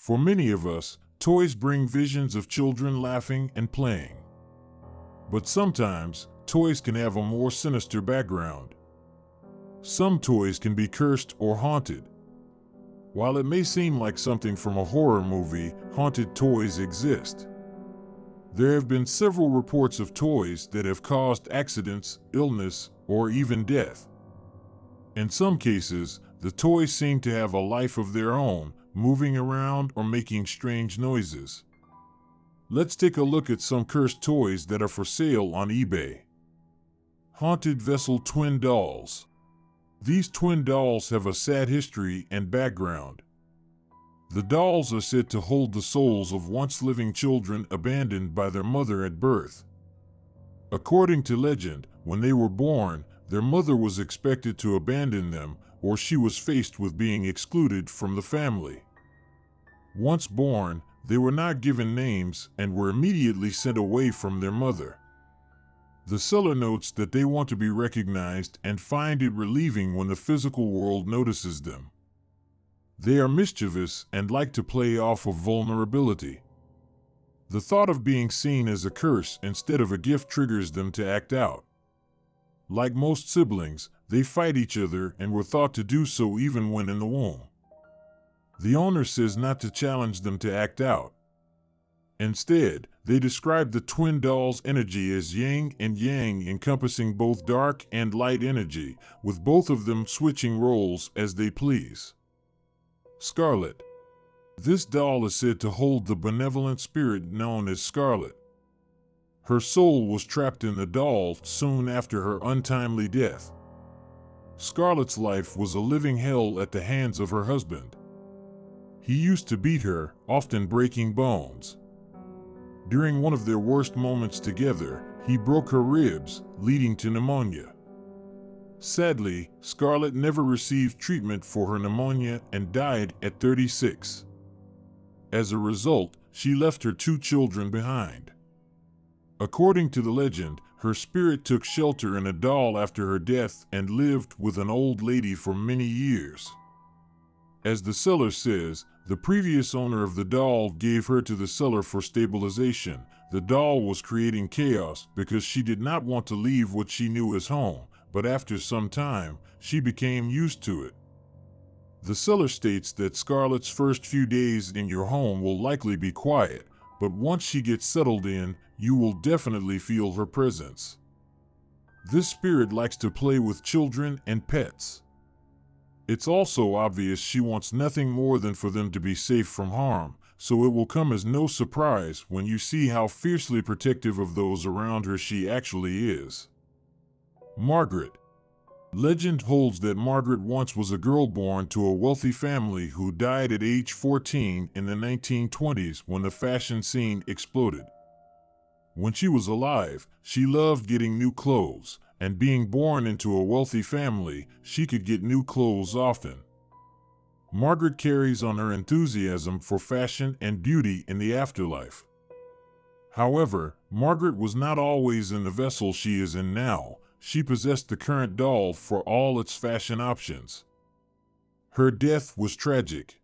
For many of us, toys bring visions of children laughing and playing. But sometimes, toys can have a more sinister background. Some toys can be cursed or haunted. While it may seem like something from a horror movie, haunted toys exist. There have been several reports of toys that have caused accidents, illness, or even death. In some cases, the toys seem to have a life of their own, moving around or making strange noises. Let's take a look at some cursed toys that are for sale on eBay. Haunted Vessel Twin Dolls. These twin dolls have a sad history and background. The dolls are said to hold the souls of once living children abandoned by their mother at birth. According to legend, when they were born, their mother was expected to abandon them, or she was faced with being excluded from the family. Once born, they were not given names and were immediately sent away from their mother. The seller notes that they want to be recognized and find it relieving when the physical world notices them. They are mischievous and like to play off of vulnerability. The thought of being seen as a curse instead of a gift triggers them to act out. Like most siblings, they fight each other and were thought to do so even when in the womb. The owner says not to challenge them to act out. Instead, they describe the twin dolls' energy as yin and yang, encompassing both dark and light energy, with both of them switching roles as they please. Scarlett. This doll is said to hold the benevolent spirit known as Scarlett. Her soul was trapped in the doll soon after her untimely death. Scarlett's life was a living hell at the hands of her husband. He used to beat her, often breaking bones. During one of their worst moments together, he broke her ribs, leading to pneumonia. Sadly, Scarlett never received treatment for her pneumonia and died at 36. As a result, she left her 2 children behind. According to the legend, her spirit took shelter in a doll after her death and lived with an old lady for many years. As the seller says, the previous owner of the doll gave her to the seller for stabilization. The doll was creating chaos because she did not want to leave what she knew as home, but after some time, she became used to it. The seller states that Scarlett's first few days in your home will likely be quiet, but once she gets settled in, you will definitely feel her presence. This spirit likes to play with children and pets. It's also obvious she wants nothing more than for them to be safe from harm, so it will come as no surprise when you see how fiercely protective of those around her she actually is. Margaret. Legend holds that Margaret once was a girl born to a wealthy family who died at age 14 in the 1920s when the fashion scene exploded. When she was alive, she loved getting new clothes, and being born into a wealthy family, she could get new clothes often. Margaret carries on her enthusiasm for fashion and beauty in the afterlife. However, Margaret was not always in the vessel she is in now. She possessed the current doll for all its fashion options. Her death was tragic.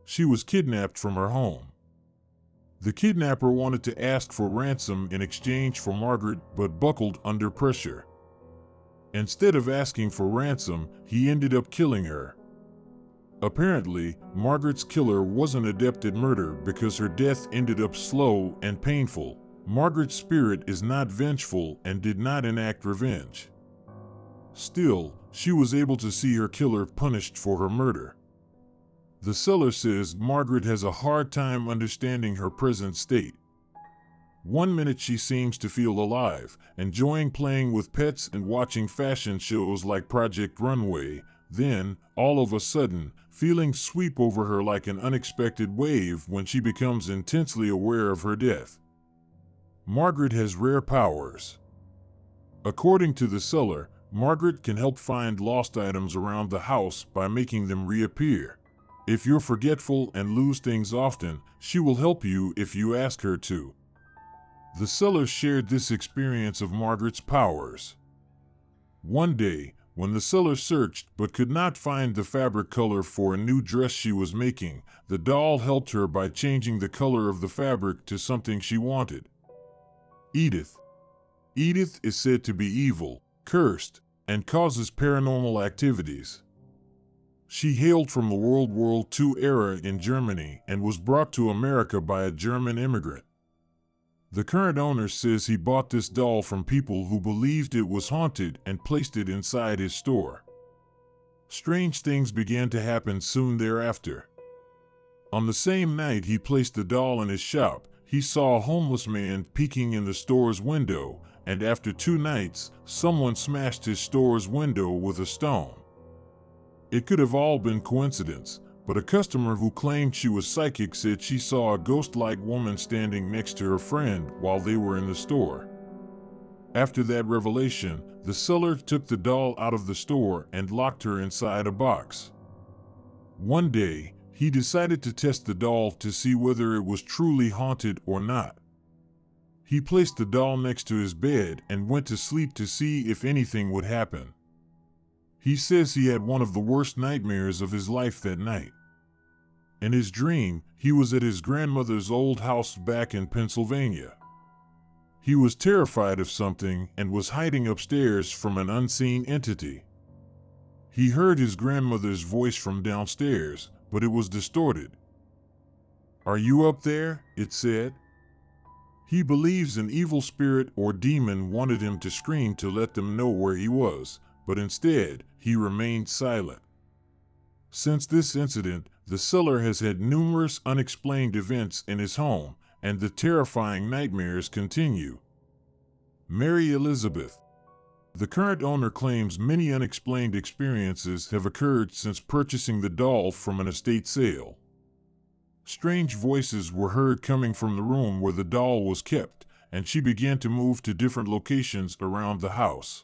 She was kidnapped from her home. The kidnapper wanted to ask for ransom in exchange for Margaret, but buckled under pressure. Instead of asking for ransom, he ended up killing her. Apparently, Margaret's killer wasn't adept at murder because her death ended up slow and painful. Margaret's spirit is not vengeful and did not enact revenge. Still, she was able to see her killer punished for her murder. The seller says Margaret has a hard time understanding her present state. One minute she seems to feel alive, enjoying playing with pets and watching fashion shows like Project Runway. Then, all of a sudden, feelings sweep over her like an unexpected wave when she becomes intensely aware of her death. Margaret has rare powers. According to the seller, Margaret can help find lost items around the house by making them reappear. If you're forgetful and lose things often, she will help you if you ask her to. The seller shared this experience of Margaret's powers. One day, When the seller searched but could not find the fabric color for a new dress she was making, the doll helped her by changing the color of the fabric to something she wanted. Edith. Edith is said to be evil, cursed, and causes paranormal activities. She hailed from the World War II era in Germany and was brought to America by a German immigrant. The current owner says he bought this doll from people who believed it was haunted and placed it inside his store. Strange things began to happen soon thereafter. On the same night he placed the doll in his shop, he saw a homeless man peeking in the store's window, and after 2 nights, someone smashed his store's window with a stone. It could have all been coincidence, but a customer who claimed she was psychic said she saw a ghost-like woman standing next to her friend while they were in the store. After that revelation, the seller took the doll out of the store and locked her inside a box. One day, he decided to test the doll to see whether it was truly haunted or not. He placed the doll next to his bed and went to sleep to see if anything would happen. He says he had one of the worst nightmares of his life that night. In his dream, he was at his grandmother's old house back in Pennsylvania. He was terrified of something and was hiding upstairs from an unseen entity. He heard his grandmother's voice from downstairs, but it was distorted. "Are you up there?" it said. He believes an evil spirit or demon wanted him to scream to let them know where he was, but instead, he remained silent. Since this incident, the seller has had numerous unexplained events in his home, and the terrifying nightmares continue. Mary Elizabeth. The current owner claims many unexplained experiences have occurred since purchasing the doll from an estate sale. Strange voices were heard coming from the room where the doll was kept, and she began to move to different locations around the house.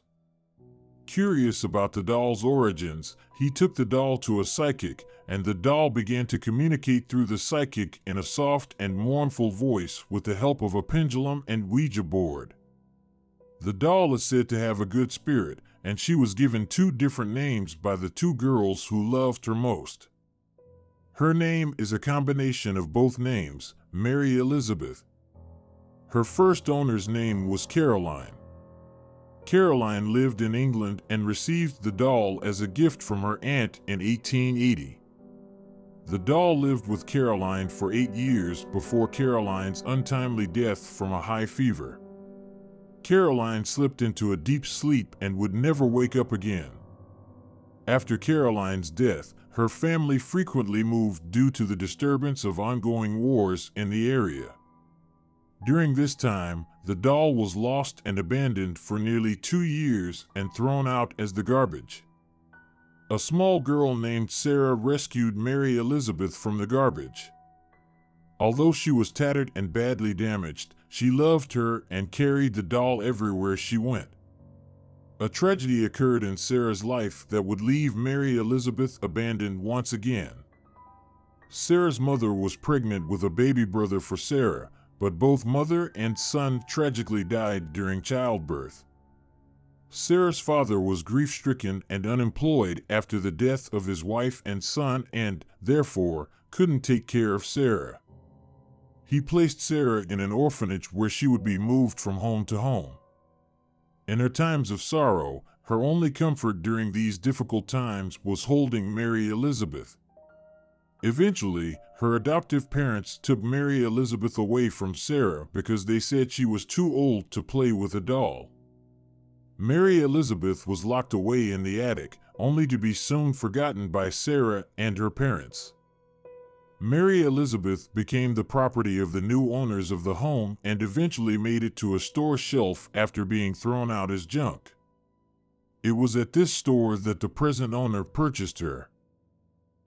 Curious about the doll's origins, he took the doll to a psychic, and the doll began to communicate through the psychic in a soft and mournful voice with the help of a pendulum and Ouija board. The doll is said to have a good spirit, and she was given 2 different names by the 2 girls who loved her most. Her name is a combination of both names, Mary Elizabeth. Her first owner's name was Caroline. Caroline lived in England and received the doll as a gift from her aunt in 1880. The doll lived with Caroline for 8 years before Caroline's untimely death from a high fever. Caroline slipped into a deep sleep and would never wake up again. After Caroline's death, her family frequently moved due to the disturbance of ongoing wars in the area. During this time, the doll was lost and abandoned for nearly 2 years and thrown out as the garbage. A small girl named Sarah rescued Mary Elizabeth from the garbage. Although she was tattered and badly damaged, she loved her and carried the doll everywhere she went. A tragedy occurred in Sarah's life that would leave Mary Elizabeth abandoned once again. Sarah's mother was pregnant with a baby brother for Sarah, but both mother and son tragically died during childbirth. Sarah's father was grief-stricken and unemployed after the death of his wife and son and, therefore, couldn't take care of Sarah. He placed Sarah in an orphanage where she would be moved from home to home. In her times of sorrow, her only comfort during these difficult times was holding Mary Elizabeth. Eventually, her adoptive parents took Mary Elizabeth away from Sarah because they said she was too old to play with a doll. Mary Elizabeth was locked away in the attic, only to be soon forgotten by Sarah and her parents. Mary Elizabeth became the property of the new owners of the home and eventually made it to a store shelf after being thrown out as junk. It was at this store that the present owner purchased her.